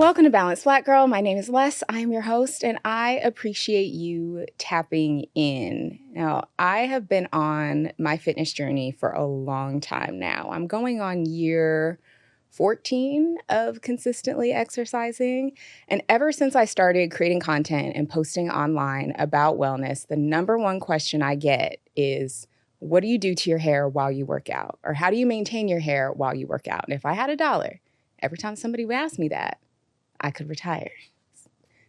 Welcome to Balanced Black Girl. My name is Les. I am your host, and I appreciate you tapping in. Now, I have been on my fitness journey for a long time now. I'm going on year 14 of consistently exercising. And ever since I started creating content and posting online about wellness, the number one question I get is, what do you do to your hair while you work out? Or how do you maintain your hair while you work out? And if I had $1, every time somebody would ask me that, I could retire.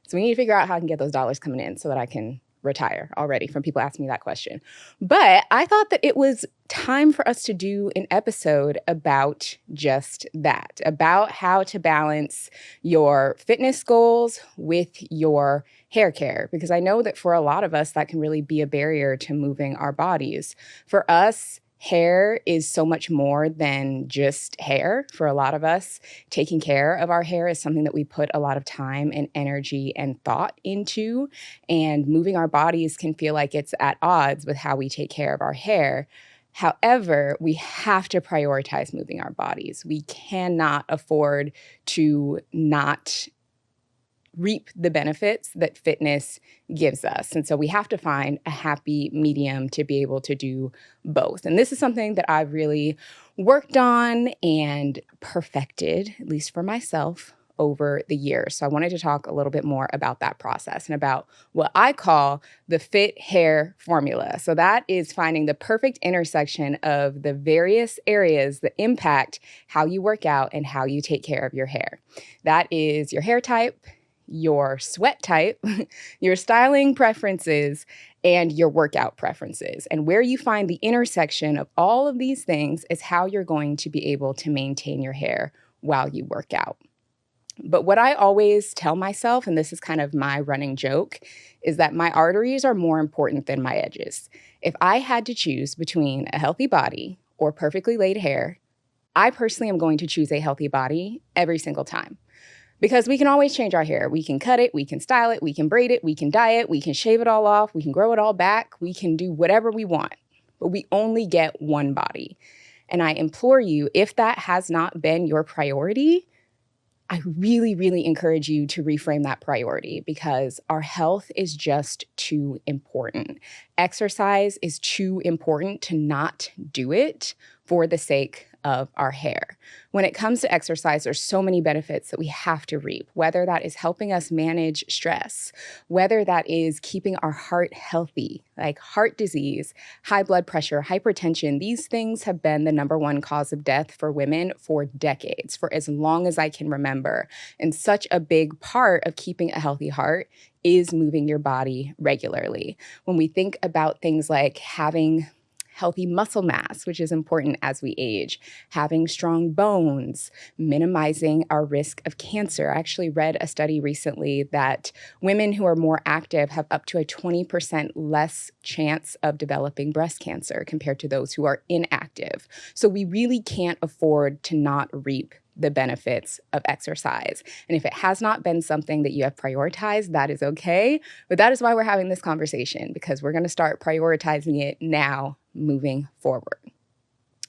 So we need to figure out how I can get those dollars coming in so that I can retire already from people asking me that question. But I thought that it was time for us to do an episode about just that, about how to balance your fitness goals with your hair care, because I know that for a lot of us, that can really be a barrier to moving our bodies. For us, hair is so much more than just hair. For a lot of us, taking care of our hair is something that we put a lot of time and energy and thought into, and moving our bodies can feel like it's at odds with how we take care of our hair. However, we have to prioritize moving our bodies. We cannot afford to not reap the benefits that fitness gives us. And so we have to find a happy medium to be able to do both. And this is something that I've really worked on and perfected, at least for myself, over the years. So I wanted to talk a little bit more about that process and about what I call the fit hair formula. So that is finding the perfect intersection of the various areas that impact how you work out and how you take care of your hair. That is your hair type, your sweat type, your styling preferences, and your workout preferences. And where you find the intersection of all of these things is how you're going to be able to maintain your hair while you work out. But what I always tell myself, and this is kind of my running joke, is that my arteries are more important than my edges. If I had to choose between a healthy body or perfectly laid hair, I personally am going to choose a healthy body every single time. Because we can always change our hair. We can cut it, we can style it, we can braid it, we can dye it, we can shave it all off, we can grow it all back, we can do whatever we want. But we only get one body. And I implore you, if that has not been your priority, I really, really encourage you to reframe that priority, because our health is just too important. Exercise is too important to not do it for the sake of our hair. When it comes to exercise, there's so many benefits that we have to reap, whether that is helping us manage stress, whether that is keeping our heart healthy, like heart disease, high blood pressure, hypertension. These things have been the number one cause of death for women for decades, for as long as I can remember. And such a big part of keeping a healthy heart is moving your body regularly. When we think about things like having healthy muscle mass, which is important as we age, having strong bones, minimizing our risk of cancer. I actually read a study recently that women who are more active have up to a 20% less chance of developing breast cancer compared to those who are inactive. So we really can't afford to not reap the benefits of exercise. And if it has not been something that you have prioritized, that is okay. But that is why we're having this conversation, because we're going to start prioritizing it now moving forward.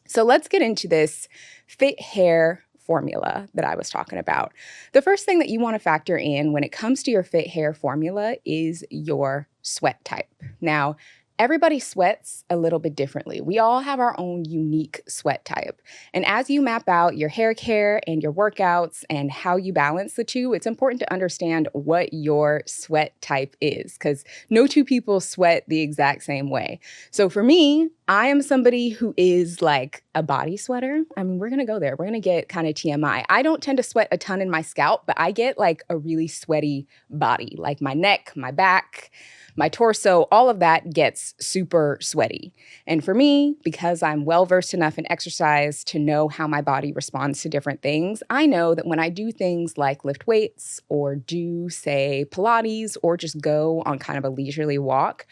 So let's get into this fit hair formula that I was talking about. The first thing that you want to factor in when it comes to your fit hair formula is your sweat type. Now, everybody sweats a little bit differently. We all have our own unique sweat type. And as you map out your hair care and your workouts and how you balance the two, it's important to understand what your sweat type is, because no two people sweat the exact same way. So for me, I am somebody who is like a body sweater. I mean, we're going to go there. We're going to get kind of TMI. I don't tend to sweat a ton in my scalp, but I get like a really sweaty body, like my neck, my back, my torso, all of that gets super sweaty. And for me, because I'm well-versed enough in exercise to know how my body responds to different things, I know that when I do things like lift weights or do, say, Pilates or just go on kind of a leisurely walk,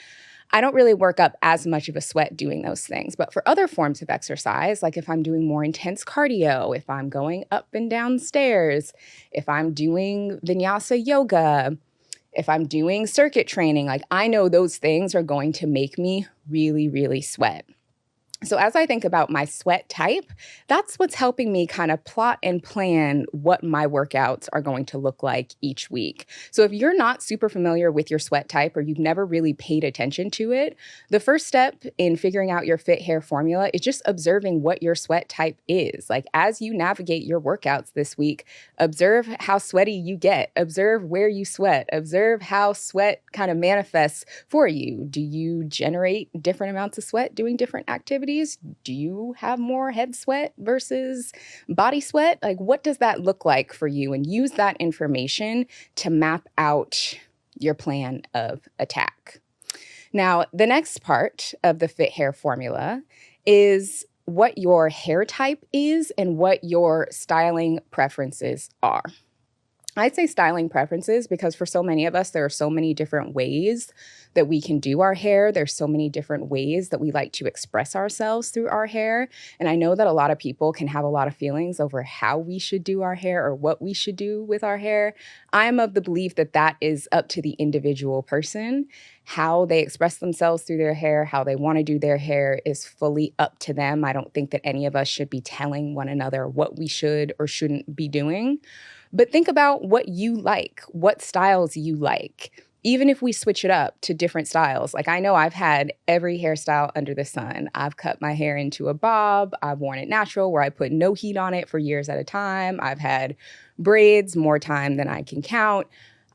I don't really work up as much of a sweat doing those things. But for other forms of exercise, like if I'm doing more intense cardio, if I'm going up and down stairs, if I'm doing vinyasa yoga, if I'm doing circuit training, like I know those things are going to make me really, really sweat. So as I think about my sweat type, that's what's helping me kind of plot and plan what my workouts are going to look like each week. So if you're not super familiar with your sweat type or you've never really paid attention to it, the first step in figuring out your fit hair formula is just observing what your sweat type is. Like as you navigate your workouts this week, observe how sweaty you get, observe where you sweat, observe how sweat kind of manifests for you. Do you generate different amounts of sweat doing different activities? Do you have more head sweat versus body sweat? Like, what does that look like for you? And use that information to map out your plan of attack. Now, the next part of the fit hair formula is what your hair type is and what your styling preferences are. I'd say styling preferences because for so many of us, there are so many different ways that we can do our hair. There's so many different ways that we like to express ourselves through our hair. And I know that a lot of people can have a lot of feelings over how we should do our hair or what we should do with our hair. I'm of the belief that that is up to the individual person. How they express themselves through their hair, how they want to do their hair is fully up to them. I don't think that any of us should be telling one another what we should or shouldn't be doing. But think about what you like, what styles you like. Even if we switch it up to different styles, like I know I've had every hairstyle under the sun. I've cut my hair into a bob. I've worn it natural where I put no heat on it for years at a time. I've had braids more time than I can count.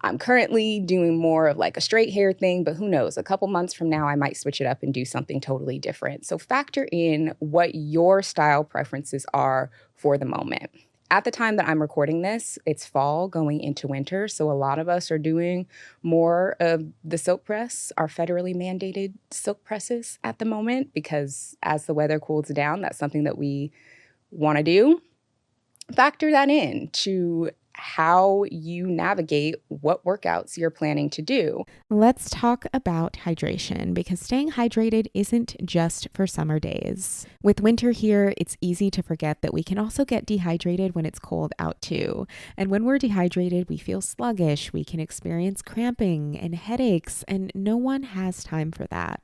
I'm currently doing more of like a straight hair thing, but who knows? A couple months from now, I might switch it up and do something totally different. So factor in what your style preferences are for the moment. At the time that I'm recording this, it's fall going into winter. So a lot of us are doing more of the silk press, our federally mandated silk presses at the moment, because as the weather cools down, that's something that we want to do. Factor that in to how you navigate what workouts you're planning to do. Let's talk about hydration because staying hydrated isn't just for summer days. With winter here, it's easy to forget that we can also get dehydrated when it's cold out too. And when we're dehydrated, we feel sluggish, we can experience cramping and headaches, and no one has time for that.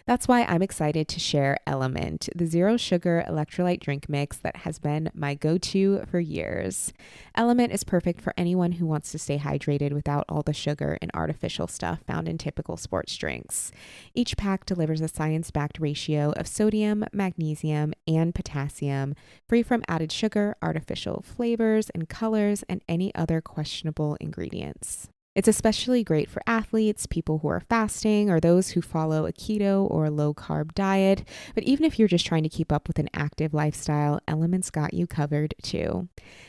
That's why I'm excited to share Element, the zero sugar electrolyte drink mix that has been my go-to for years. Element is perfect for anyone who wants to stay hydrated without all the sugar and artificial stuff found in typical sports drinks. Each pack delivers a science-backed ratio of sodium, magnesium, and potassium, free from added sugar, artificial flavors and colors, and any other questionable ingredients. It's especially great for athletes, people who are fasting, or those who follow a keto or a low-carb diet. But even if you're just trying to keep up with an active lifestyle, Element's got you covered too.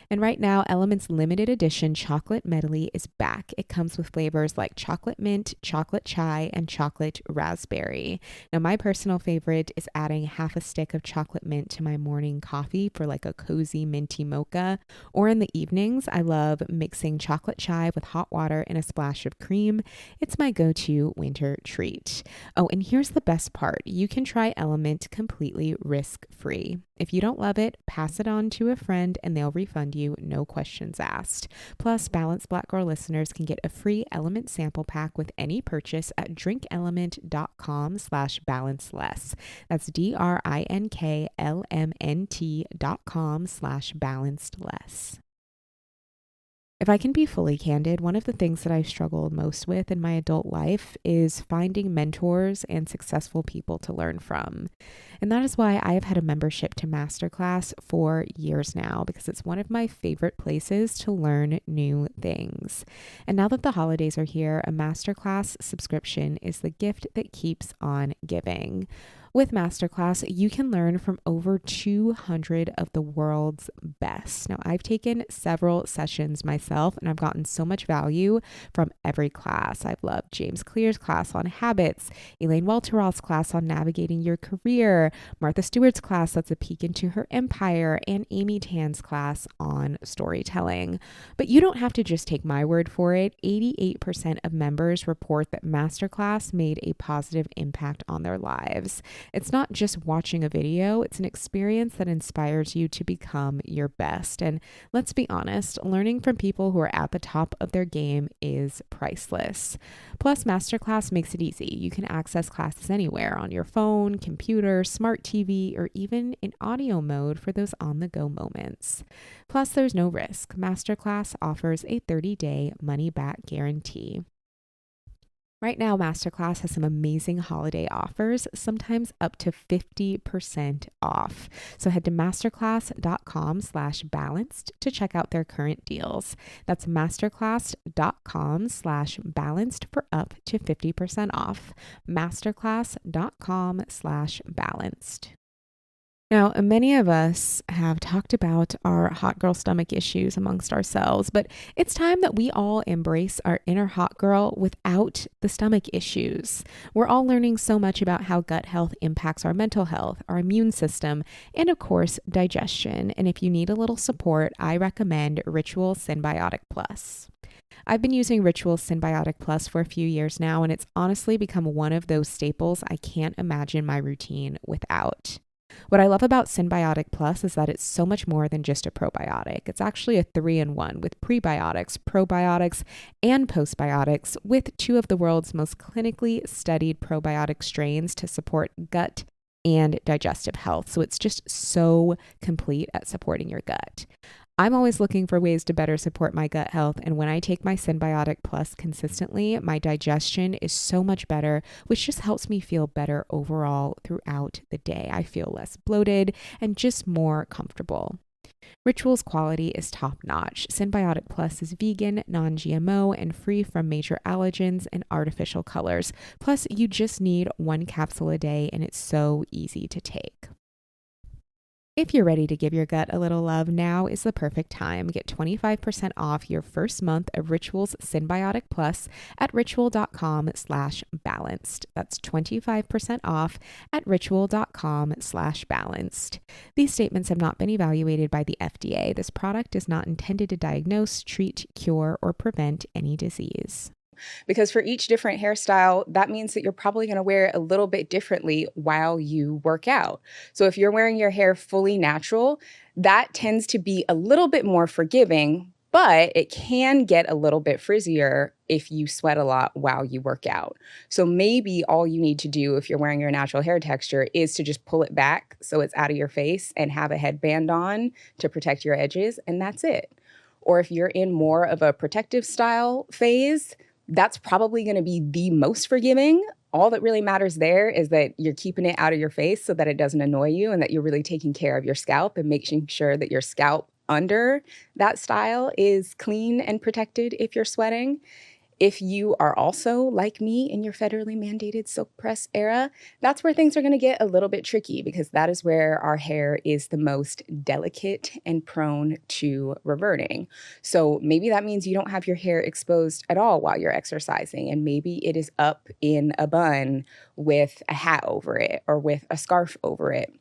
And right now, Element's limited edition chocolate medley is back. It comes with flavors like chocolate mint, chocolate chai, and chocolate raspberry. Now, my personal favorite is adding half a stick of chocolate mint to my morning coffee for like a cozy minty mocha. Or in the evenings, I love mixing chocolate chai with hot water and a splash of cream. It's my go-to winter treat. Oh, and here's the best part. You can try Element completely risk-free. If you don't love it, pass it on to a friend and they'll refund you, no questions asked. Plus, Balanced Black Girl listeners can get a free Element sample pack with any purchase at drinkelement.com/balanceless. That's DRINKLMNT.com/balancedless. If I can be fully candid, one of the things that I've struggled most with in my adult life is finding mentors and successful people to learn from. And that is why I have had a membership to Masterclass for years now, because it's one of my favorite places to learn new things. And now that the holidays are here, a Masterclass subscription is the gift that keeps on giving. With Masterclass, you can learn from over 200 of the world's best. Now, I've taken several sessions myself, and I've gotten so much value from every class. I've loved James Clear's class on habits, Elaine Welteroth's class on navigating your career, Martha Stewart's class that's a peek into her empire, and Amy Tan's class on storytelling. But you don't have to just take my word for it. 88% of members report that Masterclass made a positive impact on their lives. It's not just watching a video, it's an experience that inspires you to become your best. And let's be honest, learning from people who are at the top of their game is priceless. Plus, Masterclass makes it easy. You can access classes anywhere on your phone, computer, smart TV, or even in audio mode for those on the go moments. Plus, there's no risk. Masterclass offers a 30-day money-back guarantee. Right now, Masterclass has some amazing holiday offers, sometimes up to 50% off. So head to masterclass.com/balanced to check out their current deals. That's masterclass.com/balanced for up to 50% off. Masterclass.com/balanced. Now, many of us have talked about our hot girl stomach issues amongst ourselves, but it's time that we all embrace our inner hot girl without the stomach issues. We're all learning so much about how gut health impacts our mental health, our immune system, and of course, digestion. And if you need a little support, I recommend Ritual Synbiotic Plus. I've been using Ritual Synbiotic Plus for a few years now, and it's honestly become one of those staples I can't imagine my routine without. What I love about Synbiotic Plus is that it's so much more than just a probiotic. It's actually a 3-in-1 with prebiotics, probiotics, and postbiotics, with 2 of the world's most clinically studied probiotic strains to support gut and digestive health. So it's just so complete at supporting your gut. I'm always looking for ways to better support my gut health, and when I take my Synbiotic Plus consistently, my digestion is so much better, which just helps me feel better overall throughout the day. I feel less bloated and just more comfortable. Ritual's quality is top-notch. Synbiotic Plus is vegan, non-GMO, and free from major allergens and artificial colors. Plus, you just need 1 capsule a day, and it's so easy to take. If you're ready to give your gut a little love, now is the perfect time. Get 25% off your first month of Ritual's Synbiotic Plus at ritual.com/balanced. That's 25% off at ritual.com/balanced. These statements have not been evaluated by the FDA. This product is not intended to diagnose, treat, cure, or prevent any disease. Because for each different hairstyle, that means that you're probably going to wear it a little bit differently while you work out. So if you're wearing your hair fully natural, that tends to be a little bit more forgiving, but it can get a little bit frizzier if you sweat a lot while you work out. So maybe all you need to do if you're wearing your natural hair texture is to just pull it back so it's out of your face and have a headband on to protect your edges, and that's it. Or if you're in more of a protective style phase, that's probably going to be the most forgiving. All that really matters there is that you're keeping it out of your face so that it doesn't annoy you, and that you're really taking care of your scalp and making sure that your scalp under that style is clean and protected if you're sweating. If you are also like me in your federally mandated silk press era, that's where things are going to get a little bit tricky, because that is where our hair is the most delicate and prone to reverting. So maybe that means you don't have your hair exposed at all while you're exercising, and maybe it is up in a bun with a hat over it or with a scarf over it.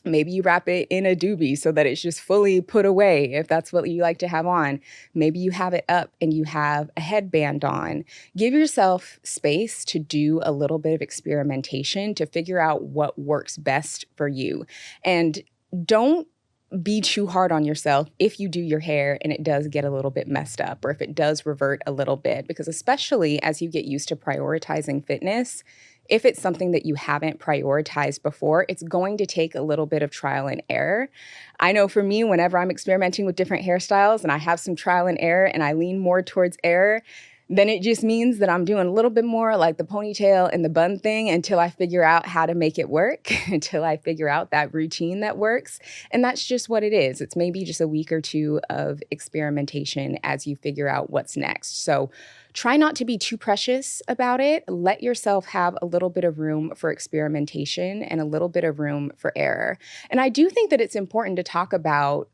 Maybe you wrap it in a doobie so that it's just fully put away if that's what you like to have on. Maybe you have it up and you have a headband on. Give yourself space to do a little bit of experimentation to figure out what works best for you. And don't be too hard on yourself if you do your hair and it does get a little bit messed up, or if it does revert a little bit, because especially as you get used to prioritizing fitness, if it's something that you haven't prioritized before, it's going to take a little bit of trial and error. I know for me, whenever I'm experimenting with different hairstyles and I have some trial and error and I lean more towards error, then it just means that I'm doing a little bit more like the ponytail and the bun thing until I figure out how to make it work, until I figure out that routine that works. And that's just what it is. It's maybe just a week or 2 of experimentation as you figure out what's next. So try not to be too precious about it. Let yourself have a little bit of room for experimentation and a little bit of room for error. And I do think that it's important to talk about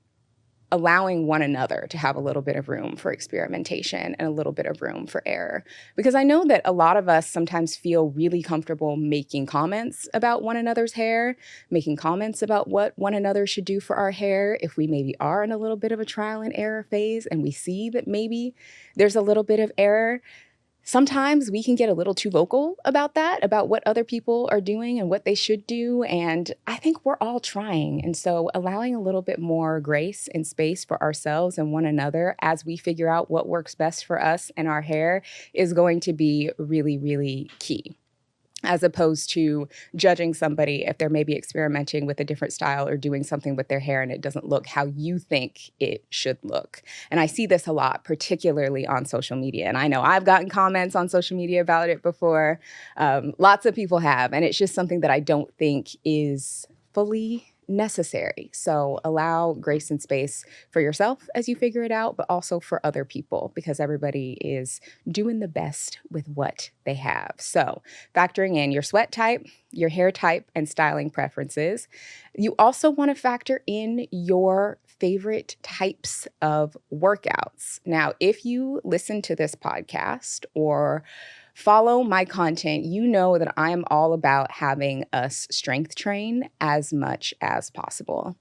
allowing one another to have a little bit of room for experimentation and a little bit of room for error. Because I know that a lot of us sometimes feel really comfortable making comments about one another's hair, making comments about what one another should do for our hair if we maybe are in a little bit of a trial and error phase and we see that maybe there's a little bit of error. Sometimes we can get a little too vocal about that, about what other people are doing and what they should do. And I think we're all trying. And so allowing a little bit more grace and space for ourselves and one another as we figure out what works best for us and our hair is going to be really, really key, as opposed to judging somebody if they're maybe experimenting with a different style or doing something with their hair and it doesn't look how you think it should look. And I see this a lot, particularly on social media. And I know I've gotten comments on social media about it before. Lots of people have. And it's just something that I don't think is fully necessary. So allow grace and space for yourself as you figure it out, but also for other people, because everybody is doing the best with what they have. So factoring in your sweat type, your hair type, and styling preferences. You also want to factor in your favorite types of workouts. Now, if you listen to this podcast or follow my content, you know that I'm all about having us strength train as much as possible.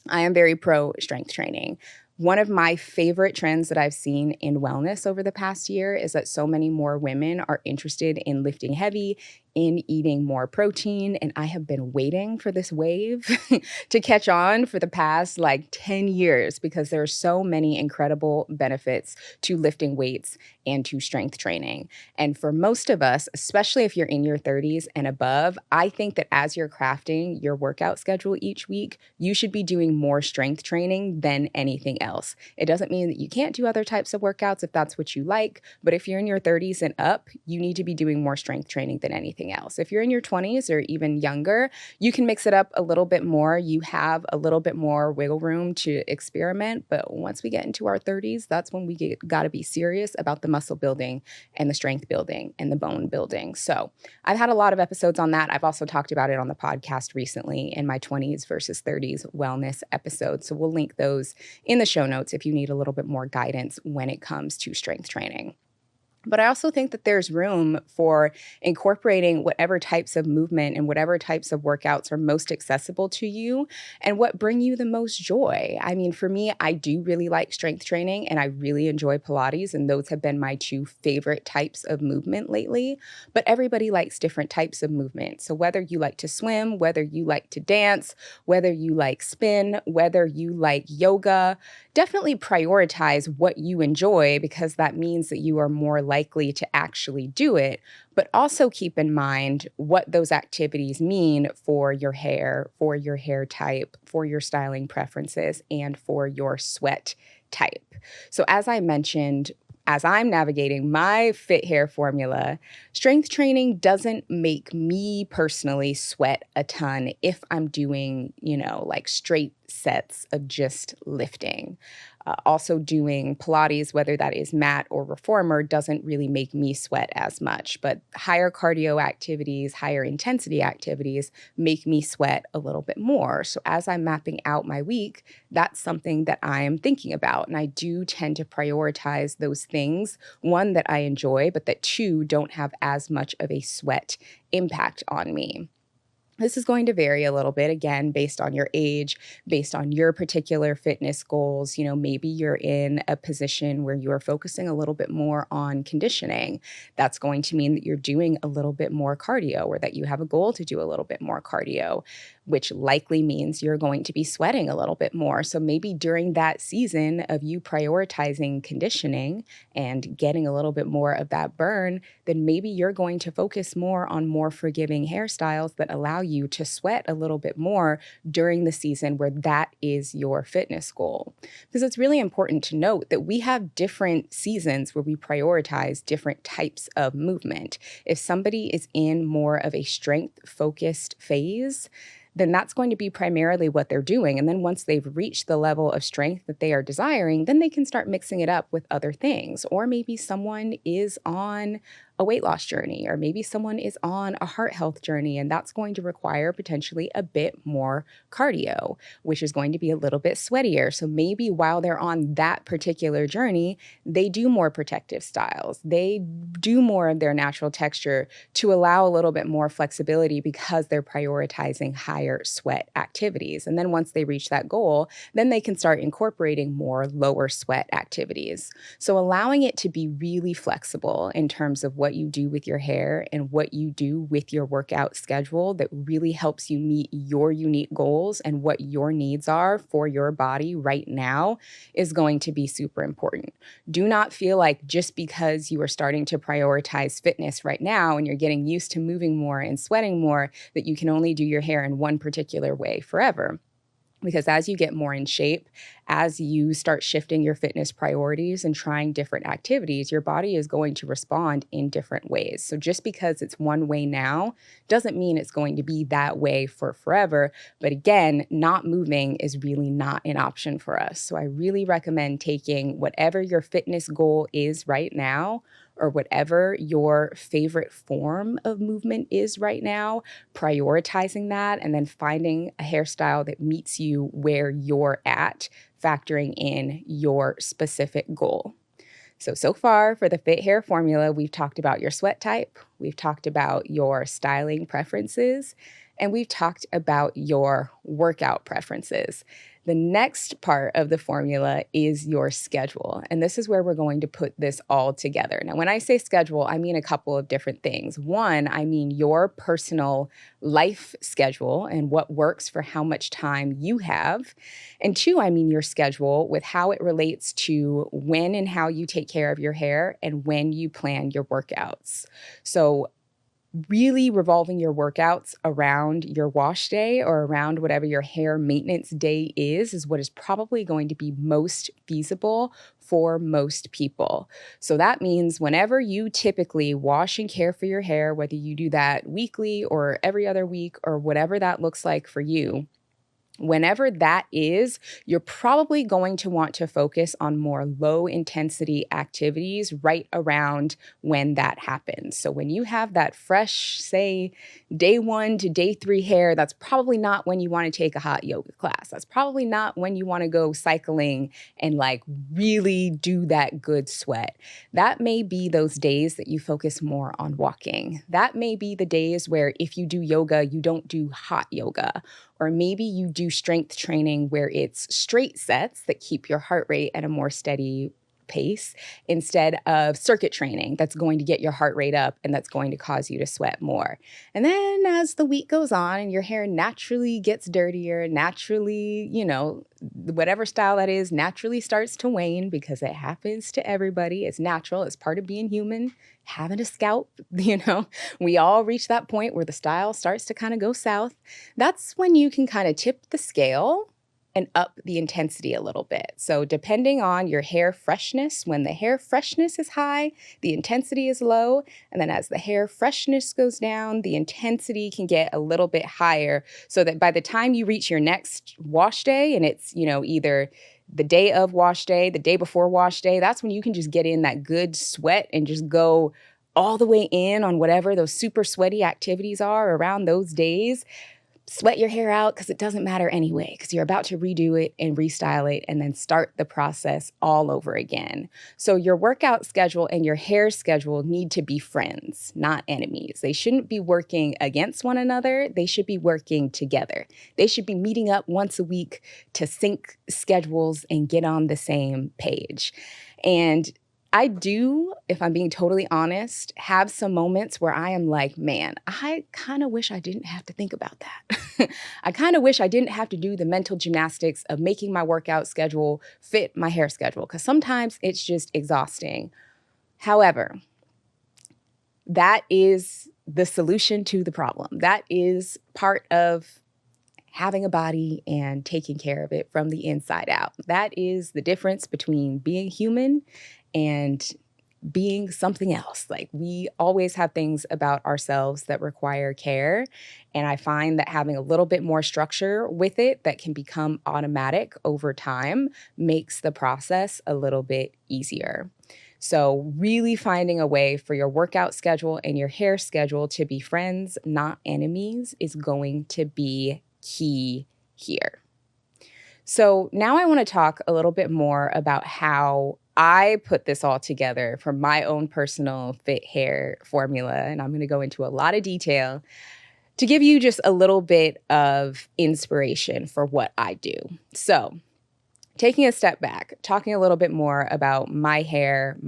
I am very pro strength training. One of my favorite trends that I've seen in wellness over the past year is that so many more women are interested in lifting heavy, in eating more protein. And I have been waiting for this wave to catch on for the past like 10 years because there are so many incredible benefits to lifting weights and to strength training. And for most of us, especially if you're in your 30s and above, I think that as you're crafting your workout schedule each week, you should be doing more strength training than anything else. It doesn't mean that you can't do other types of workouts if that's what you like, but if you're in your 30s and up, you need to be doing more strength training than anything else. If you're in your 20s or even younger, you can mix it up a little bit more. You have a little bit more wiggle room to experiment, but once we get into our 30s, that's when we got to be serious about the muscle building and the strength building and the bone building. So I've had a lot of episodes on that. I've also talked about it on the podcast recently in my 20s versus 30s wellness episode. So we'll link those in the show notes if you need a little bit more guidance when it comes to strength training. But I also think that there's room for incorporating whatever types of movement and whatever types of workouts are most accessible to you and what bring you the most joy. I mean, for me, I do really like strength training and I really enjoy Pilates, and those have been my two favorite types of movement lately. But everybody likes different types of movement. So whether you like to swim, whether you like to dance, whether you like spin, whether you like yoga, definitely prioritize what you enjoy because that means that you are more likely to actually do it, but also keep in mind what those activities mean for your hair type, for your styling preferences, and for your sweat type. So as I mentioned, as I'm navigating my fit hair formula, strength training doesn't make me personally sweat a ton if I'm doing, like straight sets of just lifting. Also doing Pilates, whether that is mat or reformer, doesn't really make me sweat as much. But higher cardio activities, higher intensity activities make me sweat a little bit more. So as I'm mapping out my week, that's something that I'm thinking about. And I do tend to prioritize those things, one, that I enjoy, but that two, don't have as much of a sweat impact on me. This is going to vary a little bit, again, based on your age, based on your particular fitness goals. Maybe you're in a position where you are focusing a little bit more on conditioning. That's going to mean that you're doing a little bit more cardio, or that you have a goal to do a little bit more cardio, which likely means you're going to be sweating a little bit more. So maybe during that season of you prioritizing conditioning and getting a little bit more of that burn, then maybe you're going to focus more on more forgiving hairstyles that allow you to sweat a little bit more during the season where that is your fitness goal. Because it's really important to note that we have different seasons where we prioritize different types of movement. If somebody is in more of a strength-focused phase, then that's going to be primarily what they're doing. And then once they've reached the level of strength that they are desiring, then they can start mixing it up with other things. Or maybe someone is on a weight loss journey, or maybe someone is on a heart health journey, and that's going to require potentially a bit more cardio, which is going to be a little bit sweatier. So maybe while they're on that particular journey, they do more protective styles. They do more of their natural texture to allow a little bit more flexibility because they're prioritizing higher sweat activities. And then once they reach that goal, then they can start incorporating more lower sweat activities. So allowing it to be really flexible in terms of what you do with your hair and what you do with your workout schedule that really helps you meet your unique goals and what your needs are for your body right now is going to be super important. Do not feel like just because you are starting to prioritize fitness right now and you're getting used to moving more and sweating more that you can only do your hair in one particular way forever. Because as you get more in shape, as you start shifting your fitness priorities and trying different activities, your body is going to respond in different ways. So just because it's one way now doesn't mean it's going to be that way for forever. But again, not moving is really not an option for us. So I really recommend taking whatever your fitness goal is right now, or whatever your favorite form of movement is right now, prioritizing that, and then finding a hairstyle that meets you where you're at, factoring in your specific goal. So far for the Fit Hair Formula, we've talked about your sweat type, we've talked about your styling preferences, and we've talked about your workout preferences. The next part of the formula is your schedule. And this is where we're going to put this all together. Now, when I say schedule, I mean a couple of different things. One, I mean your personal life schedule and what works for how much time you have. And two, I mean your schedule with how it relates to when and how you take care of your hair and when you plan your workouts. So really revolving your workouts around your wash day or around whatever your hair maintenance day is what is probably going to be most feasible for most people. So that means whenever you typically wash and care for your hair, whether you do that weekly or every other week or whatever that looks like for you, whenever that is, you're probably going to want to focus on more low intensity activities right around when that happens. So when you have that fresh, say, day 1 to day 3 hair, that's probably not when you want to take a hot yoga class. That's probably not when you want to go cycling and like really do that good sweat. That may be those days that you focus more on walking. That may be the days where if you do yoga, you don't do hot yoga. Or maybe you do strength training where it's straight sets that keep your heart rate at a more steady pace instead of circuit training that's going to get your heart rate up and that's going to cause you to sweat more. And then as the week goes on and your hair naturally gets dirtier, naturally, whatever style that is naturally starts to wane because it happens to everybody. It's natural. It's part of being human. Having a scalp, we all reach that point where the style starts to kind of go south. That's when you can kind of tip the scale and up the intensity a little bit. So depending on your hair freshness, when the hair freshness is high, the intensity is low. And then as the hair freshness goes down, the intensity can get a little bit higher so that by the time you reach your next wash day and it's, either the day of wash day, the day before wash day, that's when you can just get in that good sweat and just go all the way in on whatever those super sweaty activities are around those days. Sweat your hair out because it doesn't matter anyway, because you're about to redo it and restyle it and then start the process all over again. So your workout schedule and your hair schedule need to be friends, not enemies. They shouldn't be working against one another. They should be working together. They should be meeting up once a week to sync schedules and get on the same page. And I do, if I'm being totally honest, have some moments where I am like, man, I kind of wish I didn't have to think about that. I kind of wish I didn't have to do the mental gymnastics of making my workout schedule fit my hair schedule, because sometimes it's just exhausting. However, that is the solution to the problem. That is part of having a body and taking care of it from the inside out. That is the difference between being human and being something else. Like, we always have things about ourselves that require care. And I find that having a little bit more structure with it that can become automatic over time makes the process a little bit easier. So really finding a way for your workout schedule and your hair schedule to be friends, not enemies, is going to be key here. So now I want to talk a little bit more about how I put this all together for my own personal fit hair formula. And I'm going to go into a lot of detail to give you just a little bit of inspiration for what I do. So taking a step back, talking a little bit more about my hair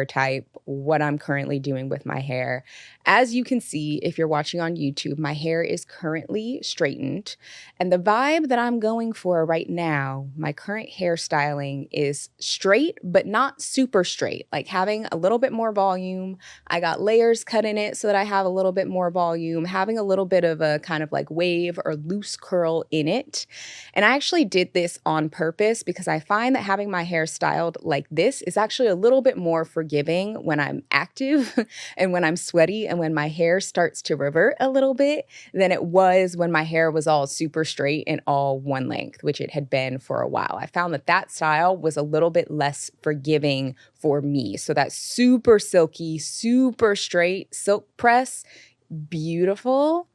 type, what I'm currently doing with my hair. As you can see, if you're watching on YouTube, my hair is currently straightened. And the vibe that I'm going for right now, my current hairstyling is straight, but not super straight, like having a little bit more volume. I got layers cut in it so that I have a little bit more volume, having a little bit of a kind of like wave or loose curl in it. And I actually did this on purpose because I find that having my hair styled like this is actually a little bit more forgiving when I'm active and when I'm sweaty and when my hair starts to revert a little bit than it was when my hair was all super straight and all one length, which it had been for a while. I found that that style was a little bit less forgiving for me. So that super silky, super straight silk press, beautiful,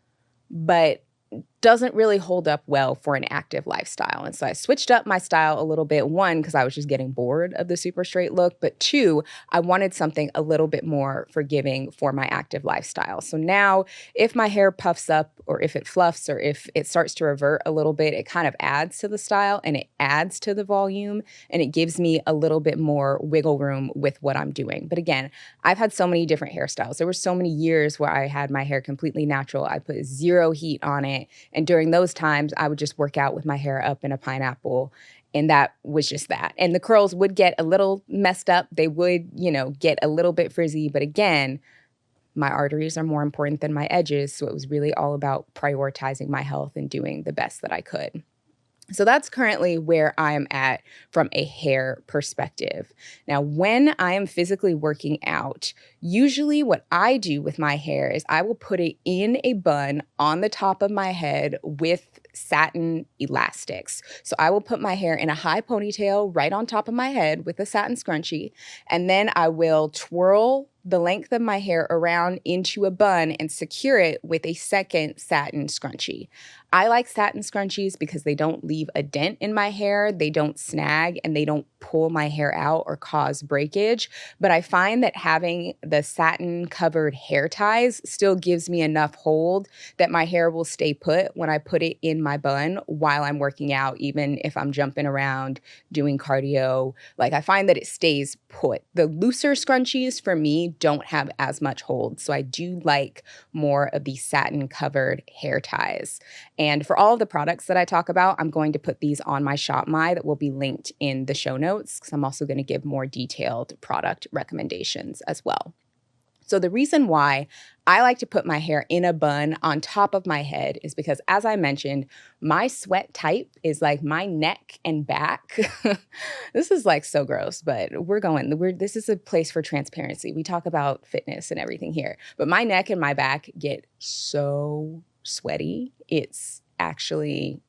but doesn't really hold up well for an active lifestyle. And so I switched up my style a little bit. One, because I was just getting bored of the super straight look. But two, I wanted something a little bit more forgiving for my active lifestyle. So now if my hair puffs up or if it fluffs or if it starts to revert a little bit, it kind of adds to the style and it adds to the volume and it gives me a little bit more wiggle room with what I'm doing. But again, I've had so many different hairstyles. There were so many years where I had my hair completely natural. I put zero heat on it. And during those times, I would just work out with my hair up in a pineapple. And that was just that. And the curls would get a little messed up. They would, get a little bit frizzy. But again, my arteries are more important than my edges. So it was really all about prioritizing my health and doing the best that I could. So that's currently where I am at from a hair perspective. Now, when I am physically working out, usually what I do with my hair is I will put it in a bun on the top of my head with satin elastics. So I will put my hair in a high ponytail right on top of my head with a satin scrunchie, and then I will twirl the length of my hair around into a bun and secure it with a second satin scrunchie. I like satin scrunchies because they don't leave a dent in my hair, they don't snag, and they don't pull my hair out or cause breakage. But I find that having the satin covered hair ties still gives me enough hold that my hair will stay put when I put it in my bun while I'm working out, even if I'm jumping around doing cardio. Like I find that it stays put. The looser scrunchies for me don't have as much hold. So I do like more of the satin covered hair ties. And for all of the products that I talk about, I'm going to put these on my Shop My that will be linked in the show notes because I'm also going to give more detailed product recommendations as well. So the reason why I like to put my hair in a bun on top of my head is because, as I mentioned, my sweat type is like my neck and back. This is like so gross, but this is a place for transparency. We talk about fitness and everything here, but my neck and my back get so sweaty. It's actually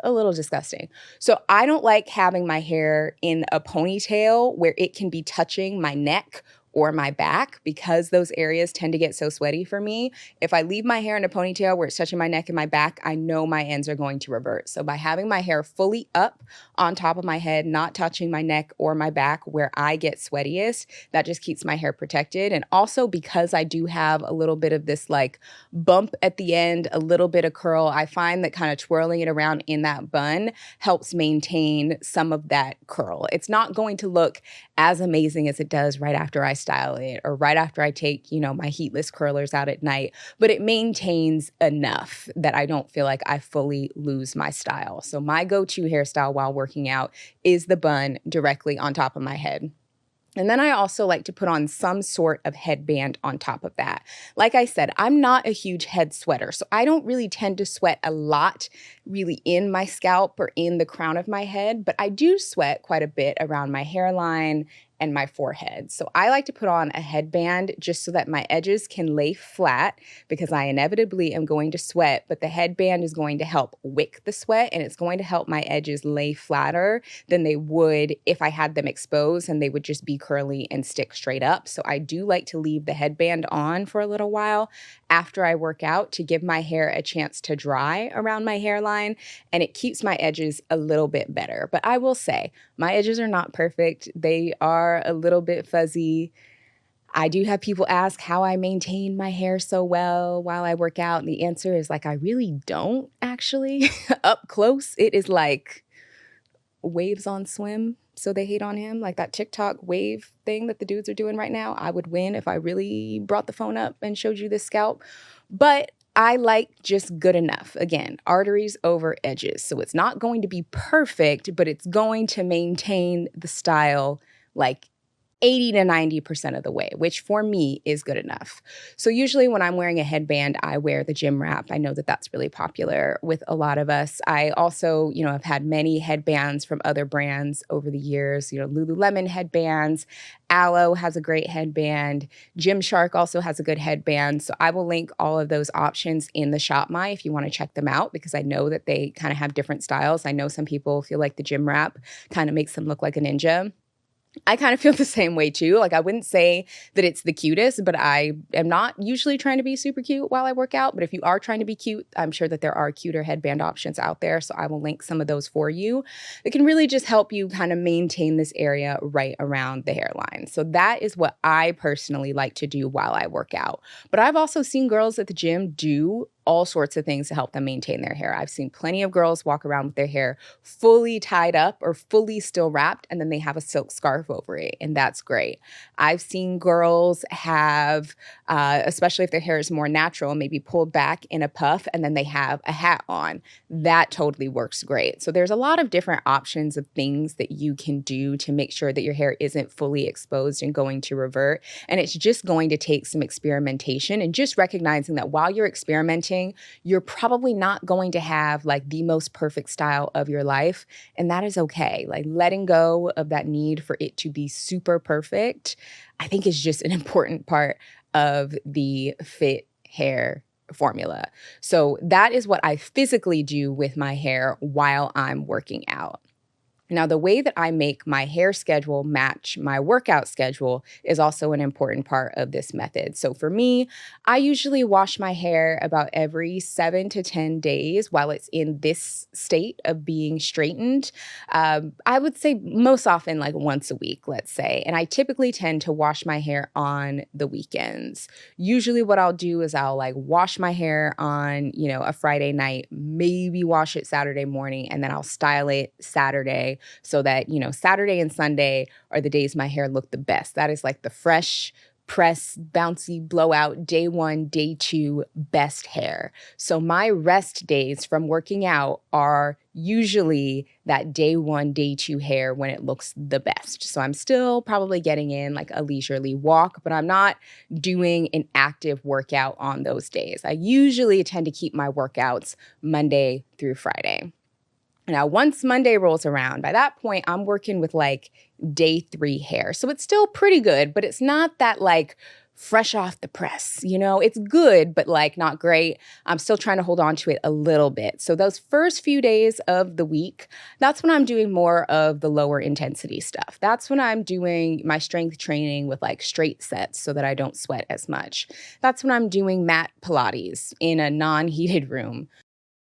a little disgusting. So I don't like having my hair in a ponytail where it can be touching my neck or my back because those areas tend to get so sweaty for me. If I leave my hair in a ponytail where it's touching my neck and my back, I know my ends are going to revert. So by having my hair fully up on top of my head, not touching my neck or my back where I get sweatiest, that just keeps my hair protected. And also because I do have a little bit of this like bump at the end, a little bit of curl, I find that kind of twirling it around in that bun helps maintain some of that curl. It's not going to look as amazing as it does right after I style it or right after I take, my heatless curlers out at night, but it maintains enough that I don't feel like I fully lose my style. So my go-to hairstyle while working out is the bun directly on top of my head. And then I also like to put on some sort of headband on top of that. Like I said, I'm not a huge head sweater, so I don't really tend to sweat a lot really in my scalp or in the crown of my head, but I do sweat quite a bit around my hairline and my forehead. So I like to put on a headband just so that my edges can lay flat because I inevitably am going to sweat, but the headband is going to help wick the sweat and it's going to help my edges lay flatter than they would if I had them exposed and they would just be curly and stick straight up. So I do like to leave the headband on for a little while after I work out to give my hair a chance to dry around my hairline, and it keeps my edges a little bit better. But I will say, my edges are not perfect. They are a little bit fuzzy. I do have people ask how I maintain my hair so well while I work out. And the answer is like, I really don't actually. Up close, it is like waves on swim. So they hate on him, like that TikTok wave thing that the dudes are doing right now. I would win if I really brought the phone up and showed you this scalp. But I like just good enough. Again, arteries over edges. So it's not going to be perfect, but it's going to maintain the style like 80 to 90% of the way, which for me is good enough. So usually when I'm wearing a headband, I wear the gym wrap. I know that that's really popular with a lot of us. I also, have had many headbands from other brands over the years, Lululemon headbands. Aloe has a great headband. Gymshark also has a good headband. So I will link all of those options in the Shop My if you want to check them out, because I know that they kind of have different styles. I know some people feel like the gym wrap kind of makes them look like a ninja. I kind of feel the same way too. Like I wouldn't say that it's the cutest, but I am not usually trying to be super cute while I work out. But if you are trying to be cute, I'm sure that there are cuter headband options out there. So I will link some of those for you. It can really just help you kind of maintain this area right around the hairline. So that is what I personally like to do while I work out. But I've also seen girls at the gym do all sorts of things to help them maintain their hair. I've seen plenty of girls walk around with their hair fully tied up or fully still wrapped, and then they have a silk scarf over it, and that's great. I've seen girls have, especially if their hair is more natural, maybe pulled back in a puff, and then they have a hat on. That totally works great. So there's a lot of different options of things that you can do to make sure that your hair isn't fully exposed and going to revert. And it's just going to take some experimentation and just recognizing that while you're experimenting, you're probably not going to have like the most perfect style of your life. And that is okay. Like letting go of that need for it to be super perfect, I think is just an important part of the fit hair formula. So that is what I physically do with my hair while I'm working out. Now, the way that I make my hair schedule match my workout schedule is also an important part of this method. So for me, I usually wash my hair about every 7 to 10 days while it's in this state of being straightened. I would say most often like once a week, let's say. And I typically tend to wash my hair on the weekends. Usually what I'll do is I'll like wash my hair on, a Friday night, maybe wash it Saturday morning, and then I'll style it Saturday so that, Saturday and Sunday are the days my hair look the best. That is like the fresh, press, bouncy, blowout, day one, day two, best hair. So my rest days from working out are usually that day one, day two hair when it looks the best. So I'm still probably getting in like a leisurely walk, but I'm not doing an active workout on those days. I usually tend to keep my workouts Monday through Friday. Now, once Monday rolls around, by that point, I'm working with like day 3 hair. So it's still pretty good, but it's not that like fresh off the press. It's good, but like not great. I'm still trying to hold on to it a little bit. So those first few days of the week, that's when I'm doing more of the lower intensity stuff. That's when I'm doing my strength training with like straight sets so that I don't sweat as much. That's when I'm doing mat Pilates in a non-heated room.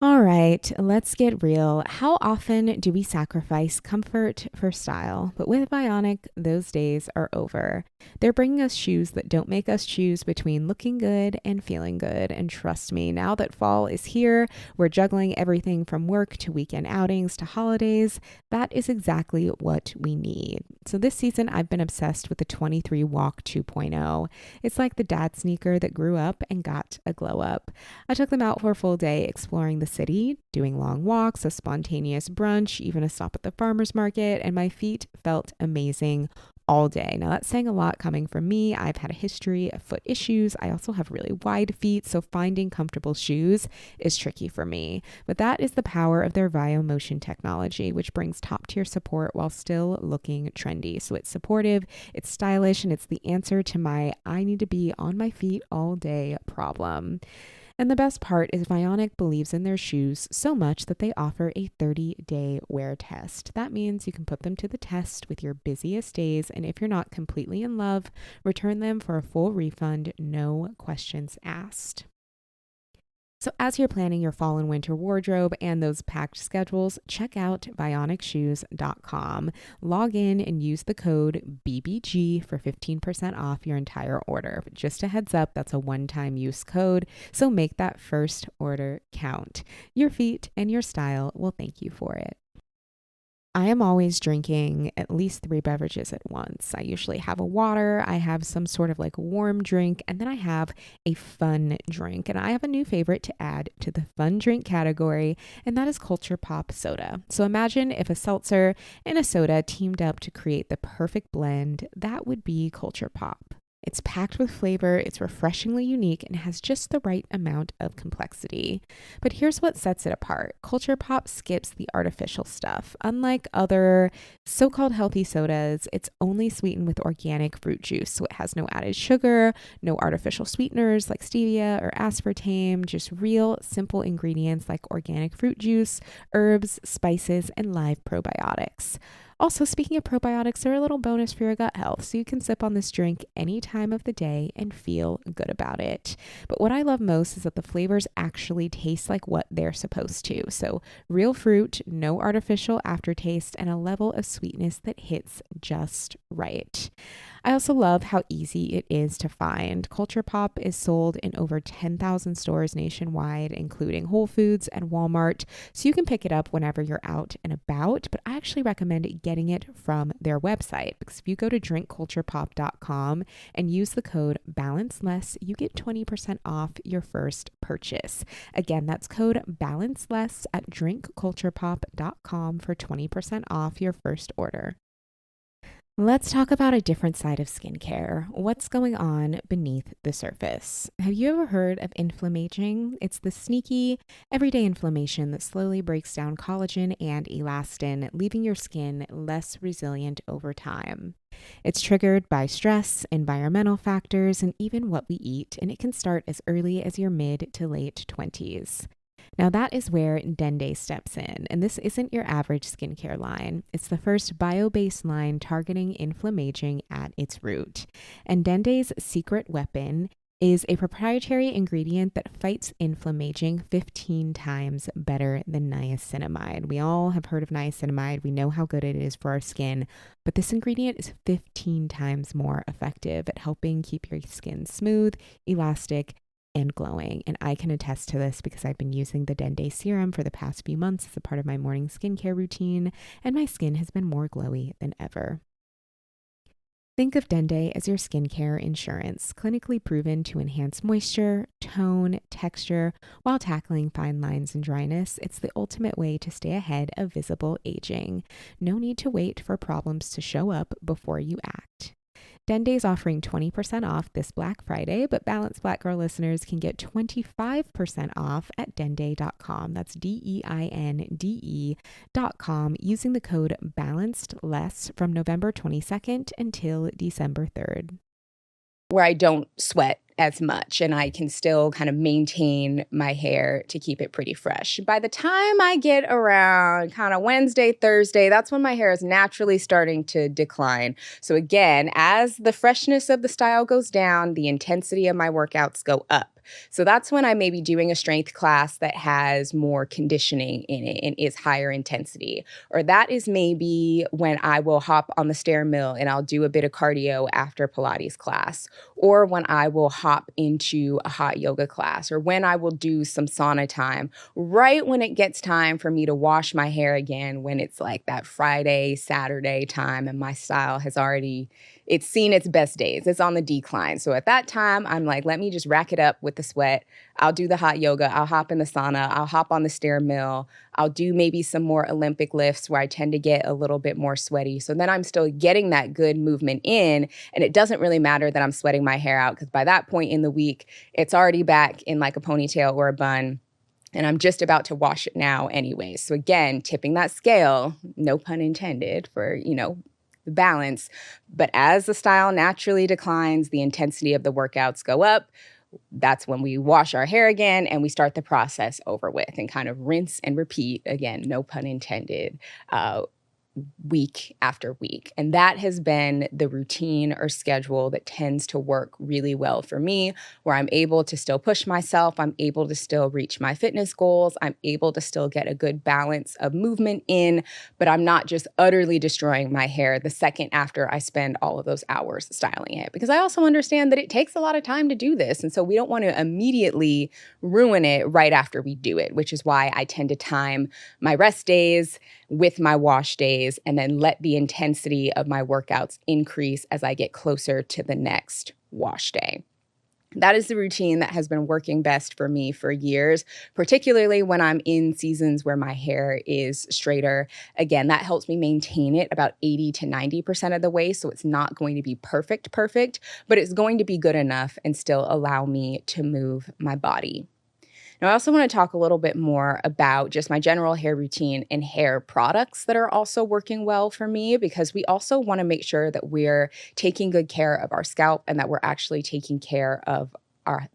All right, let's get real. How often do we sacrifice comfort for style? But with Bionic, those days are over. They're bringing us shoes that don't make us choose between looking good and feeling good. And trust me, now that fall is here, we're juggling everything from work to weekend outings to holidays. That is exactly what we need. So this season, I've been obsessed with the 23 Walk 2.0. It's like the dad sneaker that grew up and got a glow up. I took them out for a full day exploring the city, doing long walks, a spontaneous brunch, even a stop at the farmer's market, and my feet felt amazing all day. Now, that's saying a lot coming from me. I've had a history of foot issues. I also have really wide feet, so finding comfortable shoes is tricky for me. But that is the power of their VioMotion technology, which brings top tier support while still looking trendy. So it's supportive, it's stylish, and it's the answer to my I need to be on my feet all day problem. And the best part is Vionic believes in their shoes so much that they offer a 30-day wear test. That means you can put them to the test with your busiest days, and if you're not completely in love, return them for a full refund, no questions asked. So, as you're planning your fall and winter wardrobe and those packed schedules, check out bionicshoes.com. Log in and use the code BBG for 15% off your entire order. But just a heads up, that's a one-time use code, so make that first order count. Your feet and your style will thank you for it. I am always drinking at least 3 beverages at once. I usually have a water, I have some sort of like warm drink, and then I have a fun drink. And I have a new favorite to add to the fun drink category, and that is Culture Pop soda. So imagine if a seltzer and a soda teamed up to create the perfect blend. That would be Culture Pop. It's packed with flavor, it's refreshingly unique, and has just the right amount of complexity. But here's what sets it apart. Culture Pop skips the artificial stuff. Unlike other so-called healthy sodas, it's only sweetened with organic fruit juice, so it has no added sugar, no artificial sweeteners like stevia or aspartame, just real, simple ingredients like organic fruit juice, herbs, spices, and live probiotics. Also, speaking of probiotics, they're a little bonus for your gut health, so you can sip on this drink any time of the day and feel good about it. But what I love most is that the flavors actually taste like what they're supposed to. So, real fruit, no artificial aftertaste, and a level of sweetness that hits just right. I also love how easy it is to find. Culture Pop is sold in over 10,000 stores nationwide, including Whole Foods and Walmart, so you can pick it up whenever you're out and about, but I actually recommend getting it from their website because if you go to drinkculturepop.com and use the code BALANCELESS, you get 20% off your first purchase. Again, that's code BALANCELESS at drinkculturepop.com for 20% off your first order. Let's talk about a different side of skincare. What's going on beneath the surface? Have you ever heard of inflammaging? It's the sneaky, everyday inflammation that slowly breaks down collagen and elastin, leaving your skin less resilient over time. It's triggered by stress, environmental factors, and even what we eat, and it can start as early as your mid to late 20s. Now that is where Dende steps in, and this isn't your average skincare line. It's the first bio-based line targeting inflammaging at its root. And Dende's secret weapon is a proprietary ingredient that fights inflammaging 15 times better than niacinamide. We all have heard of niacinamide. We know how good it is for our skin, but this ingredient is 15 times more effective at helping keep your skin smooth, elastic, and glowing. And I can attest to this because I've been using the Dende serum for the past few months as a part of my morning skincare routine, and my skin has been more glowy than ever. Think of Dende as your skincare insurance, clinically proven to enhance moisture, tone, texture, while tackling fine lines and dryness. It's the ultimate way to stay ahead of visible aging. No need to wait for problems to show up before you act. Dende is offering 20% off this Black Friday, but Balanced Black Girl listeners can get 25% off at dende.com. That's DEINDE.com using the code BALANCEDLESS from November 22nd until December 3rd. Where I don't sweat as much and I can still kind of maintain my hair to keep it pretty fresh. By the time I get around kind of Wednesday, Thursday, that's when my hair is naturally starting to decline. So again, as the freshness of the style goes down, the intensity of my workouts go up. So that's when I may be doing a strength class that has more conditioning in it and is higher intensity. Or that is maybe when I will hop on the stair mill and I'll do a bit of cardio after Pilates class. Or when I will hop into a hot yoga class. Or when I will do some sauna time. Right when it gets time for me to wash my hair again, when it's like that Friday, Saturday time and my style has already it's seen its best days. It's on the decline. So at that time, I'm like, let me just rack it up with the sweat. I'll do the hot yoga. I'll hop in the sauna. I'll hop on the stair mill. I'll do maybe some more Olympic lifts where I tend to get a little bit more sweaty. So then I'm still getting that good movement in. And it doesn't really matter that I'm sweating my hair out because by that point in the week, it's already back in like a ponytail or a bun. And I'm just about to wash it now anyway. So again, tipping that scale, no pun intended for, the balance. But as the style naturally declines, the intensity of the workouts go up. That's when we wash our hair again and we start the process over with and kind of rinse and repeat again, no pun intended, week after week. And that has been the routine or schedule that tends to work really well for me, where I'm able to still push myself. I'm able to still reach my fitness goals. I'm able to still get a good balance of movement in, but I'm not just utterly destroying my hair the second after I spend all of those hours styling it. Because I also understand that it takes a lot of time to do this. And so we don't want to immediately ruin it right after we do it, which is why I tend to time my rest days with my wash days and then let the intensity of my workouts increase as I get closer to the next wash day. That is the routine that has been working best for me for years, particularly when I'm in seasons where my hair is straighter. Again, that helps me maintain it about 80 to 90% of the way. So it's not going to be perfect, but it's going to be good enough and still allow me to move my body. Now, I also want to talk a little bit more about just my general hair routine and hair products that are also working well for me, because we also want to make sure that we're taking good care of our scalp and that we're actually taking care of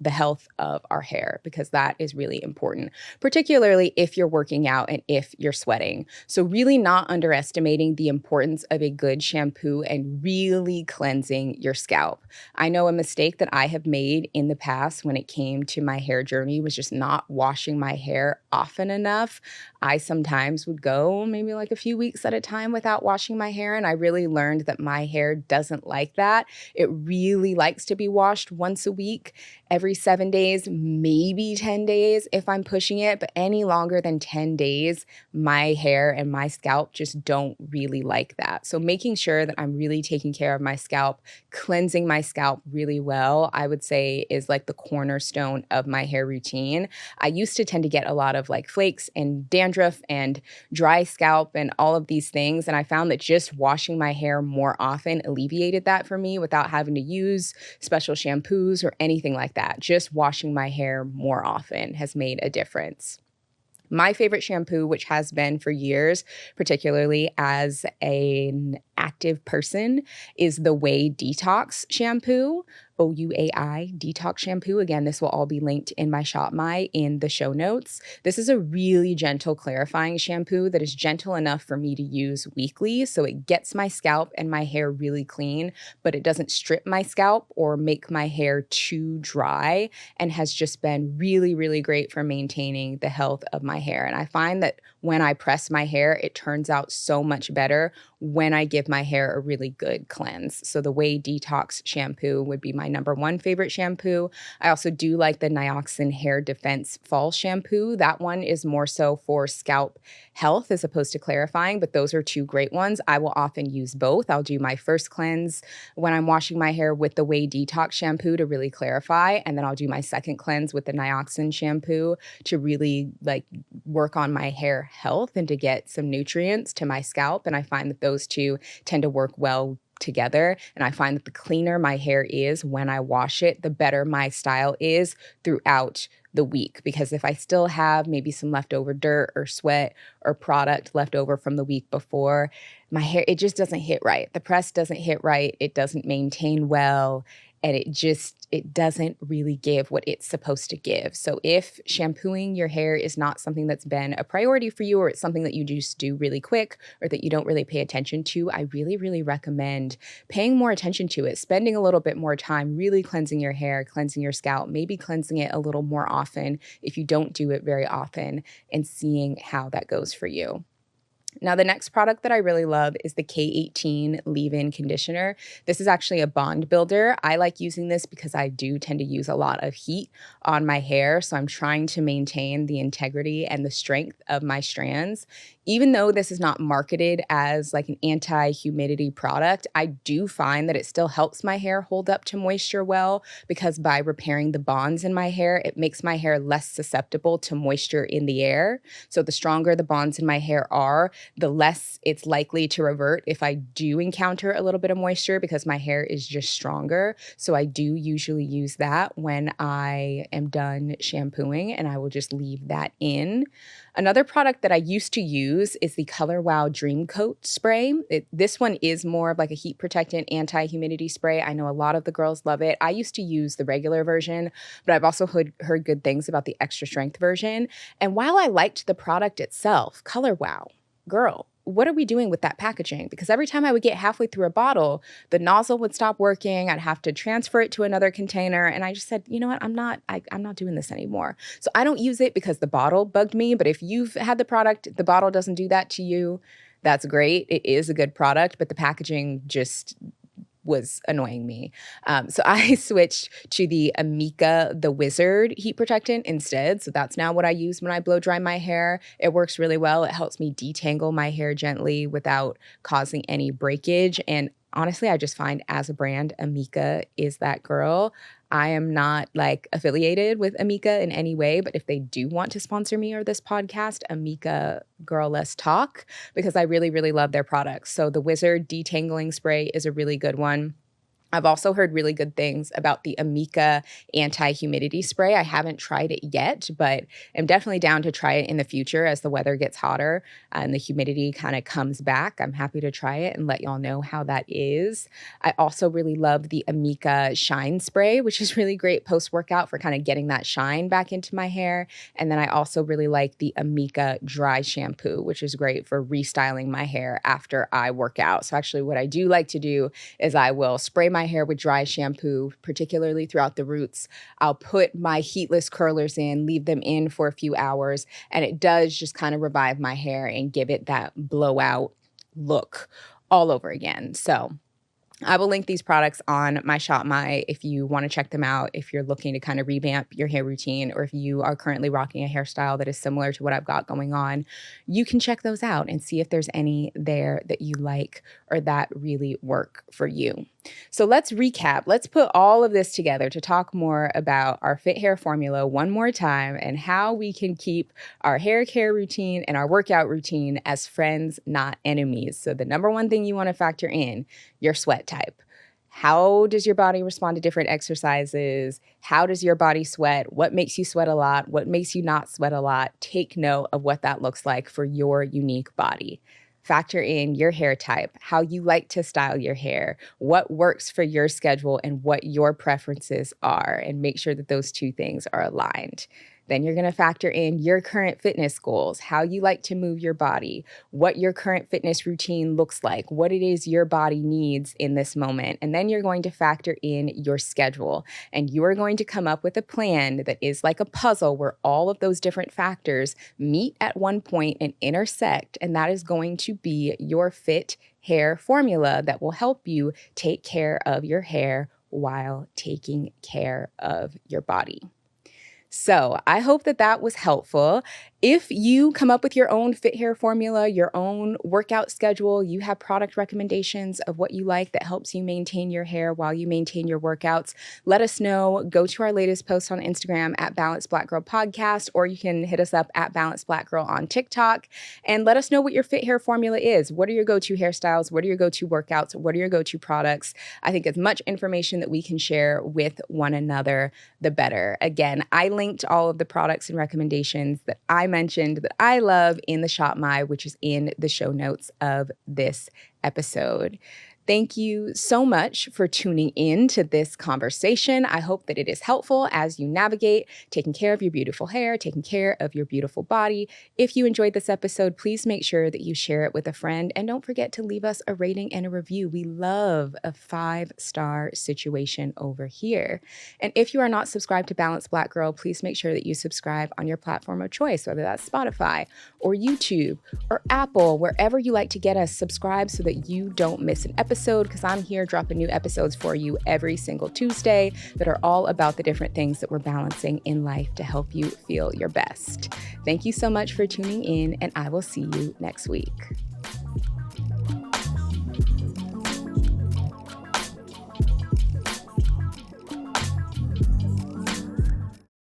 the health of our hair, because that is really important, particularly if you're working out and if you're sweating. So really not underestimating the importance of a good shampoo and really cleansing your scalp. I know a mistake that I have made in the past when it came to my hair journey was just not washing my hair often enough. I sometimes would go maybe like a few weeks at a time without washing my hair, and I really learned that my hair doesn't like that. It really likes to be washed once a week, every 7 days, maybe 10 days if I'm pushing it, but any longer than 10 days, my hair and my scalp just don't really like that. So making sure that I'm really taking care of my scalp, cleansing my scalp really well, I would say is like the cornerstone of my hair routine. I used to tend to get a lot of like flakes and dandruff and dry scalp and all of these things. And I found that just washing my hair more often alleviated that for me without having to use special shampoos or anything like that. Just washing my hair more often has made a difference. My favorite shampoo, which has been for years, particularly as an active person, is the Way Detox shampoo. OUAI detox shampoo. Again, this will all be linked in my Shop My in the show notes. This is a really gentle clarifying shampoo that is gentle enough for me to use weekly. So it gets my scalp and my hair really clean, but it doesn't strip my scalp or make my hair too dry, and has just been really, really great for maintaining the health of my hair. And I find that when I press my hair, it turns out so much better when I give my hair a really good cleanse. So the Way Detox shampoo would be my number one favorite shampoo. I also do like the Nioxin Hair Defense Fall shampoo. That one is more so for scalp health as opposed to clarifying, but those are two great ones. I will often use both. I'll do my first cleanse when I'm washing my hair with the Way Detox shampoo to really clarify, and then I'll do my second cleanse with the Nioxin shampoo to really like work on my hair health and to get some nutrients to my scalp. And I find that those two tend to work well together. And I find that the cleaner my hair is when I wash it, the better my style is throughout the week. Because if I still have maybe some leftover dirt or sweat or product left over from the week before, my hair, it just doesn't hit right. The press doesn't hit right. It doesn't maintain well. And it doesn't really give what it's supposed to give. So if shampooing your hair is not something that's been a priority for you, or it's something that you just do really quick or that you don't really pay attention to, I really, really recommend paying more attention to it, spending a little bit more time really cleansing your hair, cleansing your scalp, maybe cleansing it a little more often if you don't do it very often, and seeing how that goes for you. Now, the next product that I really love is the K18 leave-in conditioner. This is actually a bond builder. I like using this because I do tend to use a lot of heat on my hair, so I'm trying to maintain the integrity and the strength of my strands. Even though this is not marketed as like an anti-humidity product, I do find that it still helps my hair hold up to moisture well, because by repairing the bonds in my hair, it makes my hair less susceptible to moisture in the air. So the stronger the bonds in my hair are, the less it's likely to revert if I do encounter a little bit of moisture, because my hair is just stronger. So I do usually use that when I am done shampooing, and I will just leave that in. Another product that I used to use is the Color Wow Dream Coat spray. This one is more of like a heat protectant, anti-humidity spray. I know a lot of the girls love it. I used to use the regular version, but I've also heard good things about the extra strength version. And while I liked the product itself, Color Wow, girl, what are we doing with that packaging? Because every time I would get halfway through a bottle, the nozzle would stop working. I'd have to transfer it to another container. And I just said, you know what? I'm not doing this anymore. So I don't use it because the bottle bugged me. But if you've had the product, the bottle doesn't do that to you, that's great. It is a good product, but the packaging just was annoying me. So I switched to the Amika the Wizard heat protectant instead. So that's now what I use when I blow dry my hair. It works really well. It helps me detangle my hair gently without causing any breakage. And honestly, I just find as a brand, Amika is that girl. I am not like affiliated with Amika in any way, but if they do want to sponsor me or this podcast, Amika, girl, let's talk, because I really, really love their products. So the Wizard detangling spray is a really good one. I've also heard really good things about the Amika anti-humidity spray. I haven't tried it yet, but I'm definitely down to try it in the future as the weather gets hotter and the humidity kind of comes back. I'm happy to try it and let y'all know how that is. I also really love the Amika Shine Spray, which is really great post-workout for kind of getting that shine back into my hair. And then I also really like the Amika Dry Shampoo, which is great for restyling my hair after I work out. So actually what I do like to do is I will spray my hair with dry shampoo, particularly throughout the roots. I'll put my heatless curlers in, leave them in for a few hours, and it does just kind of revive my hair and give it that blowout look all over again. So I will link these products on my Shop My if you want to check them out, if you're looking to kind of revamp your hair routine, or if you are currently rocking a hairstyle that is similar to what I've got going on. You can check those out and see if there's any there that you like or that really work for you. So let's recap. Let's put all of this together to talk more about our Fit Hair formula one more time and how we can keep our hair care routine and our workout routine as friends, not enemies. So the number one thing you want to factor in, your sweat type. How does your body respond to different exercises? How does your body sweat? What makes you sweat a lot? What makes you not sweat a lot? Take note of what that looks like for your unique body. Factor in your hair type, how you like to style your hair, what works for your schedule, and what your preferences are, and make sure that those two things are aligned. Then you're going to factor in your current fitness goals, how you like to move your body, what your current fitness routine looks like, what it is your body needs in this moment. And then you're going to factor in your schedule, and you are going to come up with a plan that is like a puzzle where all of those different factors meet at one point and intersect. And that is going to be your Fit Hair formula that will help you take care of your hair while taking care of your body. So I hope that that was helpful. If you come up with your own Fit Hair formula, your own workout schedule, you have product recommendations of what you like that helps you maintain your hair while you maintain your workouts, let us know. Go to our latest post on Instagram at Balanced Black Girl Podcast, or you can hit us up at Balanced Black Girl on TikTok and let us know what your Fit Hair formula is. What are your go-to hairstyles? What are your go-to workouts? What are your go-to products? I think as much information that we can share with one another, the better. Again, I linked all of the products and recommendations that I mentioned that I love in the Shop My, which is in the show notes of this episode. Thank you so much for tuning in to this conversation. I hope that it is helpful as you navigate taking care of your beautiful hair, taking care of your beautiful body. If you enjoyed this episode, please make sure that you share it with a friend, and don't forget to leave us a rating and a review. We love a 5-star situation over here. And if you are not subscribed to Balanced Black Girl, please make sure that you subscribe on your platform of choice, whether that's Spotify or YouTube or Apple, wherever you like to get us. Subscribe so that you don't miss an episode, because I'm here dropping new episodes for you every single Tuesday that are all about the different things that we're balancing in life to help you feel your best. Thank you so much for tuning in, and I will see you next week.